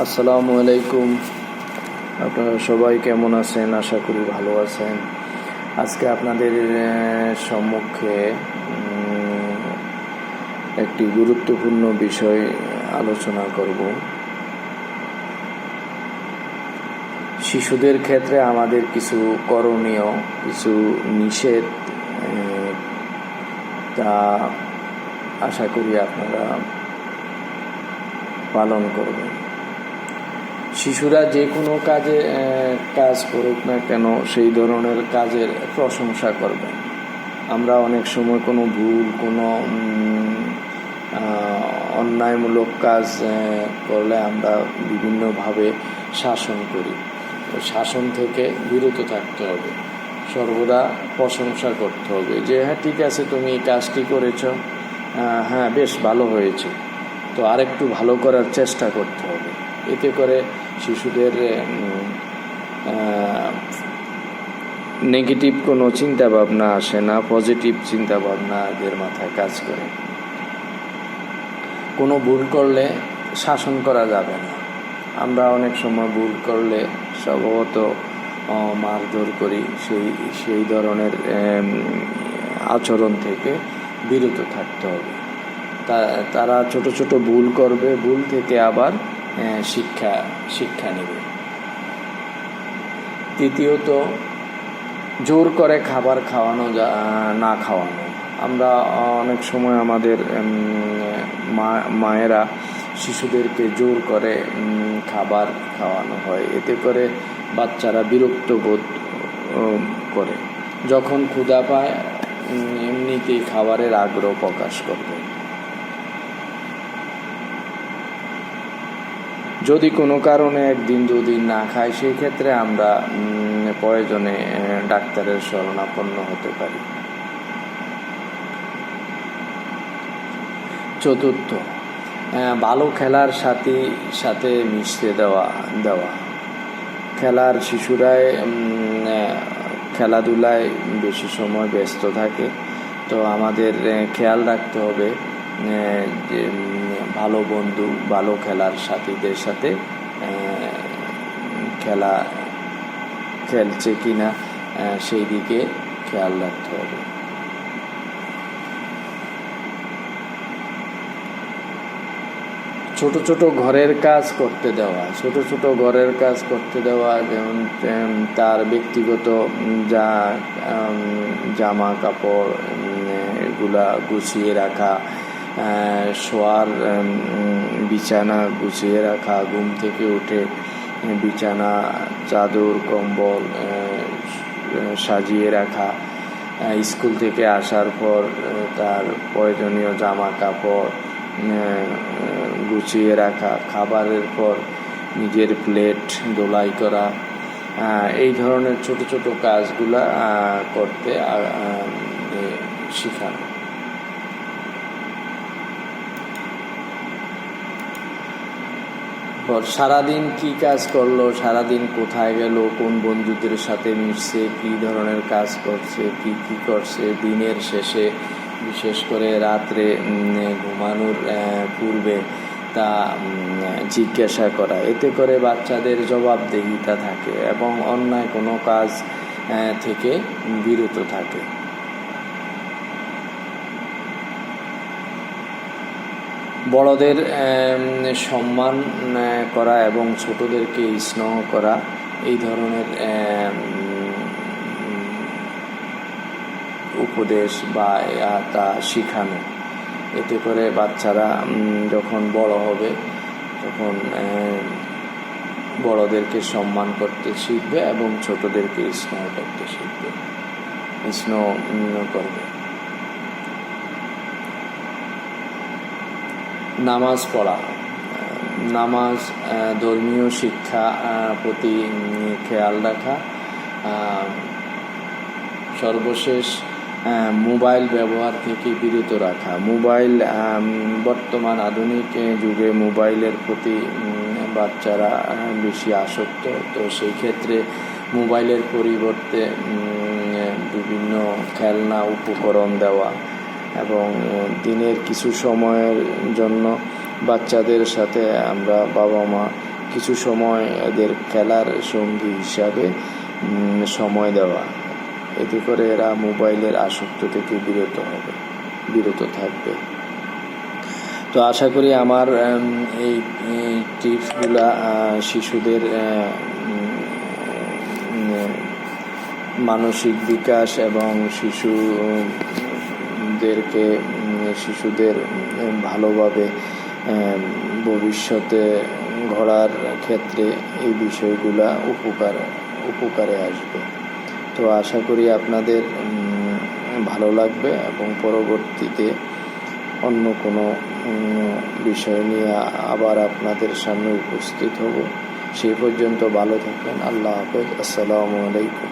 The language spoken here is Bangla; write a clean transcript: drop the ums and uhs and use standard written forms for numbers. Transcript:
আসসালামু আলাইকুম। আপনারা সবাই কেমন আছেন? আশা করি ভালো আছেন। আজকে আপনাদের সম্মুখে একটি গুরুত্বপূর্ণ বিষয় আলোচনা করব। শিশুদের ক্ষেত্রে আমাদের কিছু করণীয়, কিছু নিষেধ, তা আশা করি আপনারা পালন করবেন। শিশুরা যে কোনো কাজ করুক না কেন, সেই ধরনের কাজের প্রশংসা করবেন। আমরা অনেক সময় কোনো ভুল, কোনো অন্যায়মূলক কাজ করলে আমরা বিভিন্নভাবে শাসন করি। শাসন থেকে বিরত থাকতে হবে, সর্বদা প্রশংসা করতে হবে যে হ্যাঁ ঠিক আছে, তুমি এই কাজটি করেছ, হ্যাঁ বেশ ভালো হয়েছে, তো আরেকটু ভালো করার চেষ্টা করতে হবে। এতে করে শিশুদের নেগেটিভ কোনো চিন্তাভাবনা আসে না, পজিটিভ চিন্তাভাবনা এদের মাথায় কাজ করে। কোনো ভুল করলে শাসন করা যাবে না। আমরা অনেক সময় ভুল করলে স্বভাবত মারধর করি। সেই ধরনের আচরণ থেকে বিরত থাকতে হবে। তারা ছোট ছোট ভুল করবে, ভুল থেকে আবার শিক্ষা নেবে। দ্বিতীয়ত, জোর করে খাবার খাওয়ানো না খাওয়ানো। আমরা অনেক সময় আমাদের মায়েরা শিশুদেরকে জোর করে খাবার খাওয়ানো হয়। এতে করে বাচ্চারা বিরক্ত বোধ করে। যখন ক্ষুধা পায় এমনিতেই খাবারের আগ্রহ প্রকাশ করবে। যদি কোনো কারণে একদিন দুদিন না খায়, সেই ক্ষেত্রে আমরা প্রয়োজনে ডাক্তারের শরণাপন্ন হতে পারি। চতুর্থ, ভালো খেলার সাথে মিশতে দেওয়া। শিশুরাই খেলাধুলায় বেশি সময় ব্যস্ত থাকে, তো আমাদের খেয়াল রাখতে হবে যে ভালো বন্ধু, ভালো খেলার সাথীদের সাথে খেলছে কিনা সেই দিকে খেয়াল রাখতে হবে। ছোট ছোট ঘরের কাজ করতে দেওয়া, যেমন তার ব্যক্তিগত জামা কাপড় এগুলা গুছিয়ে রাখা, শোয়ার বিছানা গুছিয়ে রাখা, ঘুম থেকে উঠে বিছানা, চাদর, কম্বল সাজিয়ে রাখা, স্কুল থেকে আসার পর তার প্রয়োজনীয় জামা কাপড় গুছিয়ে রাখা, খাবারের পর নিজের প্লেট ধোলাই করা, এই ধরনের ছোট ছোট কাজগুলা করতে শেখানো। সারাদিন কি কাজ করলো, সারাদিন কোথায় গেল, কোন বন্ধুদের সাথে মিশছে, কি ধরনের কাজ করছে, কি করছে, দিনের শেষে বিশেষ করে রাত্রে ঘুমানোর পূর্বে তা জিজ্ঞাসা করা। এতে করে বাচ্চাদের জবাবদিহিতা থাকে এবং অন্যায় কোনো কাজ থেকে বিরত থাকে। বড়দের সম্মান করা এবং ছোটদেরকে স্নেহ করা, এই ধরনের উপদেশ বা তা শিখানো। এতে করে বাচ্চারা যখন বড় হবে তখন বড়দেরকে সম্মান করতে শিখবে এবং ছোটদেরকে স্নেহ করবে। নামাজ পড়া, ধর্মীয় শিক্ষা প্রতি খেয়াল রাখা। সর্বশেষ, মোবাইল ব্যবহার থেকে বিরত রাখা। বর্তমান আধুনিক যুগে মোবাইলের প্রতি বাচ্চারা বেশি আসক্ত, তো সেই ক্ষেত্রে মোবাইলের পরিবর্তে বিভিন্ন খেলনা উপকরণ দেওয়া এবং দিনের কিছু সময়ের জন্য বাচ্চাদের সাথে আমরা বাবা মা কিছু সময় এদের খেলার সঙ্গী হিসাবে সময় দেওয়া, এতে করে এরা মোবাইলের আসক্ত থেকে বিরত থাকবে। তো আশা করি আমার এই টিপসগুলা শিশুদের মানসিক বিকাশ এবং শিশুদের ভালোভাবে ভবিষ্যতে গড়ার ক্ষেত্রে এই বিষয়গুলা উপকারে আসবে। তো আশা করি আপনাদের ভালো লাগবে এবং পরবর্তীতে অন্য কোনো বিষয় নিয়ে আবার আপনাদের সামনে উপস্থিত হব। সেই পর্যন্ত ভালো থাকেন। আল্লাহ হাফেজ। আসসালামু আলাইকুম।